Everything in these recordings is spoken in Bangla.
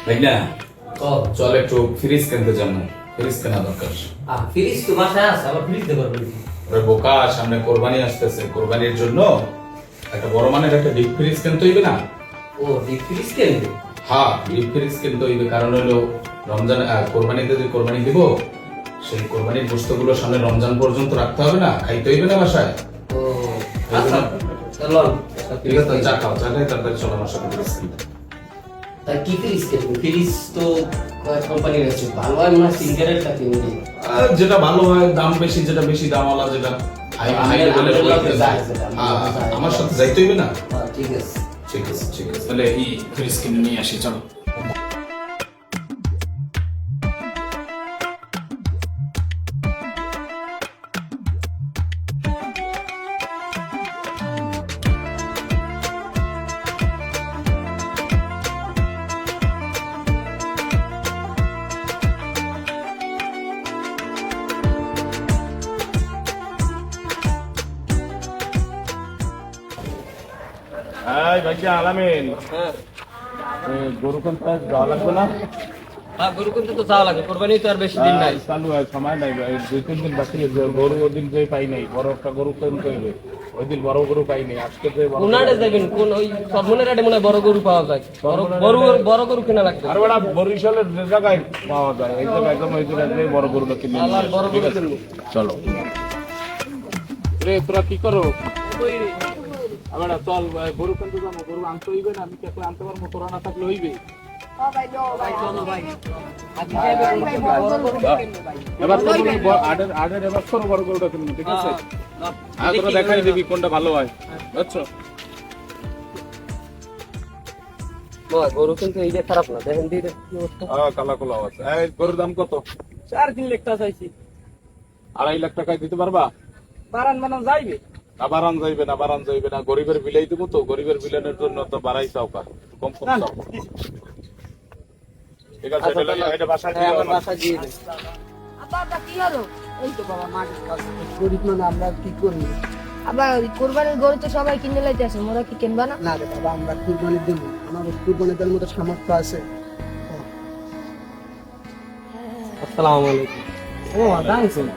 ভাইয়া চল একটু ফ্রিজ কিনতে যাবো, ফ্রিজ কেনা দরকার। ফ্রিজ তো বাসায় আছে, আবার ফ্রিজ দেবার বলছি। ওরে বোকা, সামনে কোরবানি আসতেছে, কোরবানির জন্য একটা বড় মানের একটা ডিপ ফ্রিজ কিনতে হইবে না? ও ডিপ ফ্রিজ কিনবে? হ্যাঁ, ডিপ ফ্রিজ কিনতে হইবে, কারণ হলো রমজান কোরবানিতে যে কোরবানি দিব, সেই কোরবানির বস্তুগুলো সামনে রমজান পর্যন্ত রাখতে হবে না, খাইতে হইবে না বাসায়। ও আচ্ছা, চলো ঠিক আছে, চা খাও, চা খাই তারপরে চলো আমার সাথে ফ্রিজ কিনতে। তাই কি ফ্রিজ কিনবে? ফ্রিজ তো কোম্পানির আছে, ভালো হয় মনে হয় সিঙ্গারেরটা কিনবে। যেটা ভালো হয়, দাম বেশি, যেটা বেশি দামওয়ালা, যেটা হাই লেভেলের, আমার সাথে যাইতে হইবে না। ঠিক আছে ঠিক আছে ঠিক আছে, তাহলে এই ফ্রিজ কিনে নিয়ে আসি, চলো। ভাইয়া আলামিন, গরু কোনটা যাওয়া লাগবে না? হ্যাঁ, গরু কিনতে তো যাওয়া লাগে, কোরবানি তো আর বেশি দিন নাই। চালু হয়, সময় নাই, 2-3 দিন বাকি আছে। গরু ওদিন যে পাই নাই, বড় একটা গরু কিনতে হইবে, ওই দিন বড় গরু পাই নাই, আজকে যে কোনাড়ে যাবেন, কোন ওই সরমনের আড়ে মনে হয় বড় গরু পাওয়া যায়, বড় গরু কেনা লাগবে। আর ওটা বরিশালের যে জায়গায় পাওয়া যায়, এই জায়গায় একদম ওই জায়গায় বড় গরুটা কিনে নিয়ে আবার বড় আসি, ঠিক গরু আছে? কিনবো। চলো রে, তোরা কি করো? আবার চল, গরু কিনতে যাবো, গরু আনতে হইবে না? আমি কি একলা আনতে পারবো? তোরা না থাকলে হইবে? এবার তো তুমি আডের এবার করো, বড় গরুটা কিনবো, ঠিক আছে? আর তোরা দেখাই দিবি কোনটা ভালো হয়, বুঝছো? গরু কিন্তু এই যে খারাপ না, দেখেন দিদি কি অবস্থা। কালা কোলা আছে। এই গরুর দাম কত? 4-3 লাখ টাকা চাইছি। 2.5 লাখ টাকায় দিতে পারবা? বারান যাইবে। না বাড়ান যাইবে না, গরিবের বিলাই দেবো তো, গরিবের বিলানের জন্য তো বাড়াই চাও, কম চাও। ঠিক আছে, এটা বাসায় দিয়ে আমার দাও। বাসা দিয়ে দে। বাবা কি হলো? এই তো বাবা মাটির কাজ, গরিব মানে আমরা কি করবো? আবার ওই কোরবানির গরু তো সবাই কিনে লাইতেছে, মোরা কি কিনবা না? না রে বাবা, আমরা কুরবানি দেব, আমার কুরবানি দেওয়ার মতো সামর্থ্য আছে। আসসালামু আলাইকুম। ও দাঁড়াইছো না?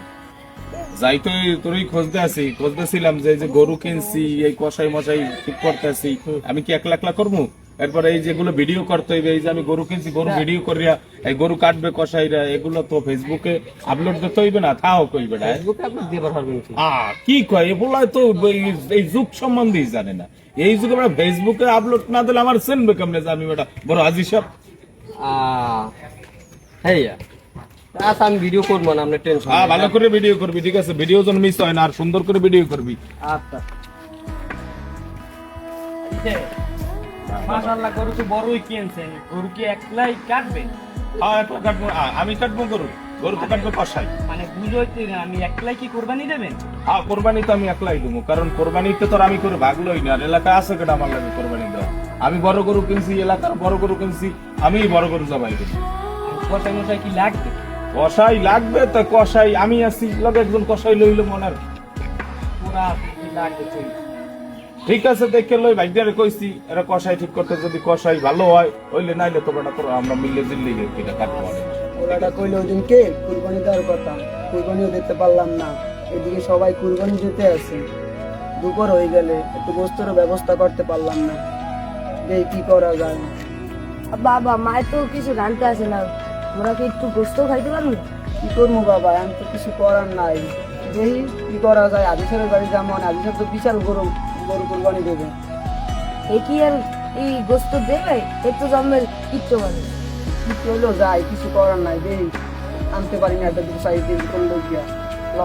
যাই তো তোরই খুঁজতেছিলাম যে এই যে গরু কিনছি, এই কষাই মশাই ঠিক করতেছি, আমি কি একলা একলা করবো? এরপরে এই যেগুলো ভিডিও করতে হইবে, এই যে আমি গরু কিনছি, গরু ভিডিও করিয়া এই গরু কাটবে কষাইরা, এগুলো তো ফেসবুকে আপলোড দিতে হইবে না? তাও কইবে না, ফেসবুকে আপনি দিতে পারবেন কি? কি কয় এগুলা তো এই যুগ সম্বন্ধেই জানে না। এই যুগে আমরা ফেসবুকে আপলোড না দিলে আমার চিনবে কেমনে যে আমি বেটা বড় হাজি সাহেব? হেইয়া আচ্ছা, আমি ভিডিও করবো না, আপনি টেনশন। ভালো করে ভিডিও করবি, ঠিক আছে? ভিডিও যেন মিস হয় না, আর সুন্দর করে ভিডিও করবি। আচ্ছা। মাশাআল্লাহ, গরু তো বড়ই কিনছেন, গরু কি একলাই কাটবে? হ্যাঁ, একলা কাটবো, আমি কাটবো গরু, গরু তো কাটবে কষাই। মানে বুঝতে না, আমি একলাই কি কোরবানি দেবেন? হ্যাঁ, কোরবানি তো আমি একলাই দেবো, কারণ কোরবানিতে তো আমি করে ভাগলোই না, আর এলাকায় আছে কেটে আমার লাগে কোরবানি দেওয়া। আমি বড় গরু কিনছি, এলাকার বড় গরু কিনছি, আমি বড় গরু জবাই দেবো। কষাই মশাই কি লাগবে? কষাই লাগবে তো, কষাই আমি আছি লগে, একজন কষাই লইলে মনের। পুরা কি লাগবে তুই? ঠিক আছে, দেখে লই, ভাইজারে কইছি এরা কষাই ঠিক করতে, যদি কষাই ভালো হয় হইলে, নাইলে তো বেটা তোরা আমরা মিলে জিল্লি এটা কাটবো। ওরাটা কইলে ওদিন কে কুরবানি দেওয়ার কথা, কুরবানিও দিতে পারলাম না। এদিকে সবাই কুরবানি দিতে আছে, দুপুর হয়ে গেলে একটু গোস্তেরও ব্যবস্থা করতে পারলাম না। এই কি করা যায়? বাবা মায়ের তো কিছু রানতে আসে না, মোরা কি একটু গোস্ত খাইতে পারবো? কি করবো বাবা, আমি তো কিছু করার নাই। দেখি কি করা যায়। আদিসের বাড়ি যেমন, আদিসের তো বিশাল গরু গরু কুরবানি দেবে। এ কি আর এই গোস্ত দেবে? এর তো জন্মের কিচ্ছু মানে কি করলো যায়, কিছু করার নাই। দেখি আনতে পারি না, একটা দুটো সাইড দিয়ে করলো গিয়া ল।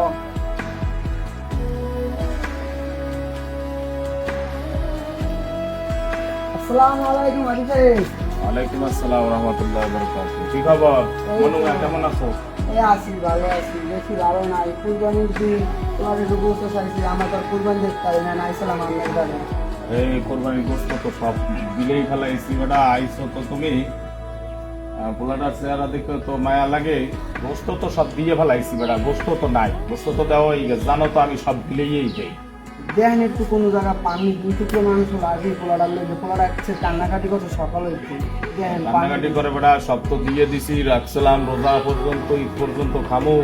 আসসালামু আলাইকুম আদি সাহেব। ওয়ালাইকুম আসসালাম রহমতুল্লাহ বারাকাতুহু। কি খবর মনু, কেমন আছো? এই আছি, ভালো আছি। বেশি ভালো নাই, কুরবানির দিন তোমার একটু গোস্ত চাইছি, আমার তো আর কুরবানি দেখতে পারি না, আইসালাম আপনার কাছে। এই কোরবানির গোস্ত তো সব দিলেই ফেলাইছি বেটা, আইসো তো তুমি, পোলাটার চেহারা দেখে তো মায়া লাগে। গোস্ত তো সব দিয়ে ফেলাইছি বেটা, গোস্ত তো নাই, গোস্ত তো দেওয়াই গেছে, জানো তো আমি সব দিলেই যাই। দেখেন একটু কোনো জায়গা পানি দুটো মানুষ লাগে পোলাটা লেগে পোলাটা একটু কান্নাকাটি করছে সকালে একটু দেখেন রান্নাঘাটি করে বেটা সব তো দিয়ে দিছি, রাখছিলাম রোজা পর্যন্ত, ঈদ পর্যন্ত খামো,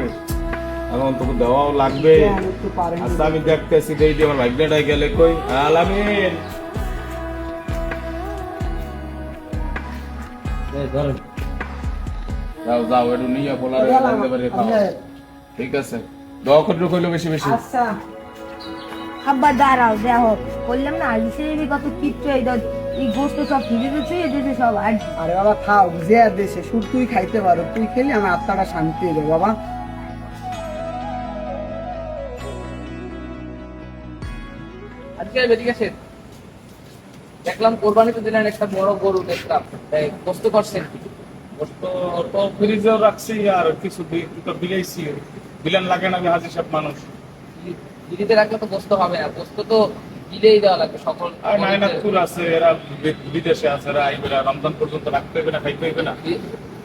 এখন তোকে দেওয়াও লাগবে। দেখেন একটু পারেন আচ্ছা আমি দেখতেছি, দেই দিয়ে আমার ভাগ্যটাই গেলে কই। আলামিন ধরেন যাও যাও একটু নিয়ে পোলারে রাখতে পারে খাও। ঠিক আছে, দোয়া করে কইলো বেশি বেশি। আচ্ছা আব্বা দাঁড়াও দেখো বললাম না হিসেবে কত কিচ্ছু এই গোস্ত সব ফিরে ছুঁয়ে দিয়েছে সব আর আরে বাবা খাও যে দেশে শুধু তুই খাইতে পারো, তুই খেলে আমার আত্মাটা শান্তি হয়ে যাবে বাবা। আজকে বেরিয়ে গেছে, দেখলাম কোরবানিতে দিলেন একটা বড় গরু দেখলাম, তাই কষ্ট করছেন। গোস্ত তো ফ্রিজেও রাখছি আর কিছু তো বিলাইছি, বিলান লাগে না, আমি হাজির সব মানুষ। দিদিতে রাখলে তো কষ্ট হবে না, কষ্ট তো দিলেই দেওয়া লাগবে সকল। আর নাইনাতুর আছে, এরা বিদেশে আছে, এরা আইবে না, রমজান পর্যন্ত রাখতে হবে না, খাইতে হবে না।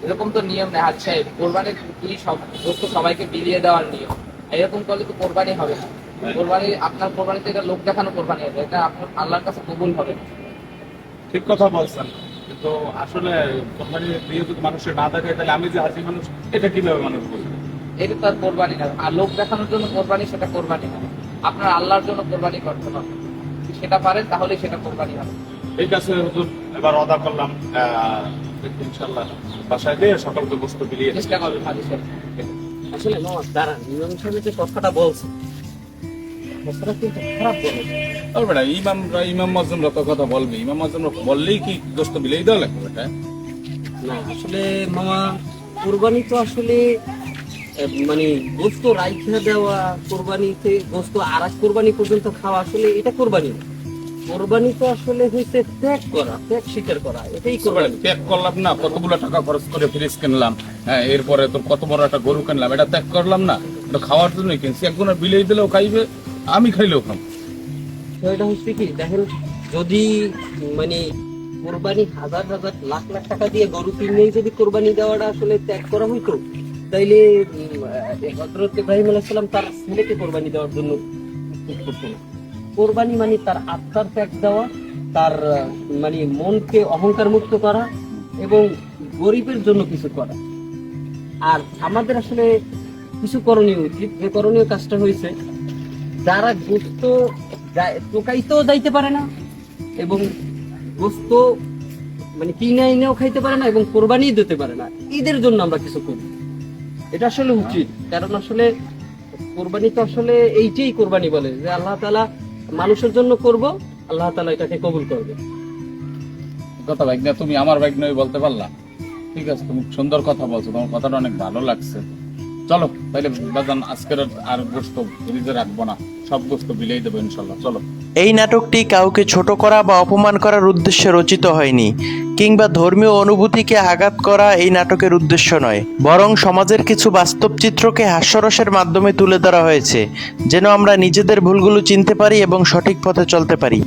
এরকম তো নিয়ম নেই হাত সাহেব, কোরবানির কি সব কষ্ট সবাইকে বিলিয়ে দেওয়ার নিয়ম। এরকম করলে তো কোরবানি হবে না। কোরবানি আপনার কোরবানিতে এটা লোক দেখানো কোরবানি হবে, এটা আপনার আল্লাহর কাছে কবুল হবে না। ঠিক কথা বলছেন, কিন্তু আসলে কোরবানি দিয়ে যদি মানুষের না দেখে তাহলে আমি যে হাজি মানুষ এটা কিভাবে মানুষ বলবে? এটা তো আর কোরবানি না, আর লোক দেখানোর জন্য কোরবানি সেটা কোরবানি না। আপনার আল্লাহর জন্য কোরবানি করতে হবে, যদি সেটা পারেন তাহলে সেটা কোরবানি হবে। ঠিক আছে হুজুর, এবার ওয়াদা করলাম ইনশাল্লাহ বাসায় দিয়ে সকলকে গোস্ত বিলিয়ে দিই। চেষ্টা করবেন হাজি সাহেব। আসলে মামা দাঁড়ান, ইমাম সাহেব যে কথাটা বলছে কথাটা কিন্তু খারাপ বলেছে। আর বেটা ইমাম মাজুমরা তো কথা বলবে, ইমাম মাজুমরা বললেই কি গোস্ত বিলিয়ে দেওয়া লাগবে বেটা? না আসলে মামা কোরবানি তো আসলে মানে গোস্ত রাইখা দেওয়া, কোরবানিতে গোস্ত আর এক কোরবানি পর্যন্ত খাওয়া, আসলে এটা কোরবানি না। কোরবানি তো আসলে হয়েছে ত্যাগ করা, ত্যাগ স্বীকার করা, এটাই কোরবানি। ত্যাগ করলাম না, কতগুলো টাকা খরচ করে ফ্রিজ কিনলাম, হ্যাঁ এরপরে তোর কত বড় একটা গরু কিনলাম, এটা ত্যাগ করলাম না? এটা খাওয়ার জন্যই কিনছি, একজনের বিলিয়ে দিলেও খাইবে, আমি খাইলেও খাম। তো এটা হচ্ছে কি দেখেন, যদি মানে কোরবানি হাজার হাজার লাখ লাখ টাকা দিয়ে গরু কিনেই যদি কোরবানি দেওয়াটা আসলে ত্যাগ করা হইতো, তাইলে হযরত ইব্রাহিম আলাইহিস সালাম তার ছেলেকে কোরবানি দেওয়ার জন্য প্রস্তুত করতো না। কোরবানি মানে তার আত্মার ত্যাগ দেওয়া, তার মানে মনকে অহংকার মুক্ত করা এবং গরিবের জন্য কিছু করা। আর আমাদের আসলে কিছু করণীয় উচিত, যে করণীয় কাজটা হয়েছে, যারা গোস্ত টোকাইতেও যাইতে পারে না এবং গোস্ত মানে কিনে এনেও খাইতে পারে না এবং কোরবানি দিতে পারে না, ঈদের জন্য আমরা কিছু করি, এটা আসলে উচিত। কারণ আসলে কোরবানি তো আসলে এইটাই কোরবানি বলে যে আল্লাহ তাআলা মানুষের জন্য করব, আল্লাহ তাআলা এটাকে কবুল করবে। কথা ভাই না, তুমি আমার ভাই নয় বলতে পারলা? ঠিক আছে, তুমি সুন্দর কথা বলছো, তোমার কথাটা অনেক ভালো লাগছে। চলো তাইলে বাজান আজকের আর গোস্ত ফ্রিজে রাখবো না, সব গোস্ত বিলিয়ে দেবো ইনশাল্লাহ। চলো। এই নাটকটি কাউকে ছোট করা বা অপমান করার উদ্দেশ্যে রচিত হয়নি, কিংবা ধর্মীয় অনুভূতিকে আঘাত করা এই নাটকের উদ্দেশ্য নয়, বরং সমাজের কিছু বাস্তব চিত্রকে হাস্যরসের মাধ্যমে তুলে ধরা হয়েছে, যেন আমরা নিজেদের ভুলগুলো চিনতে পারি এবং সঠিক পথে চলতে পারি।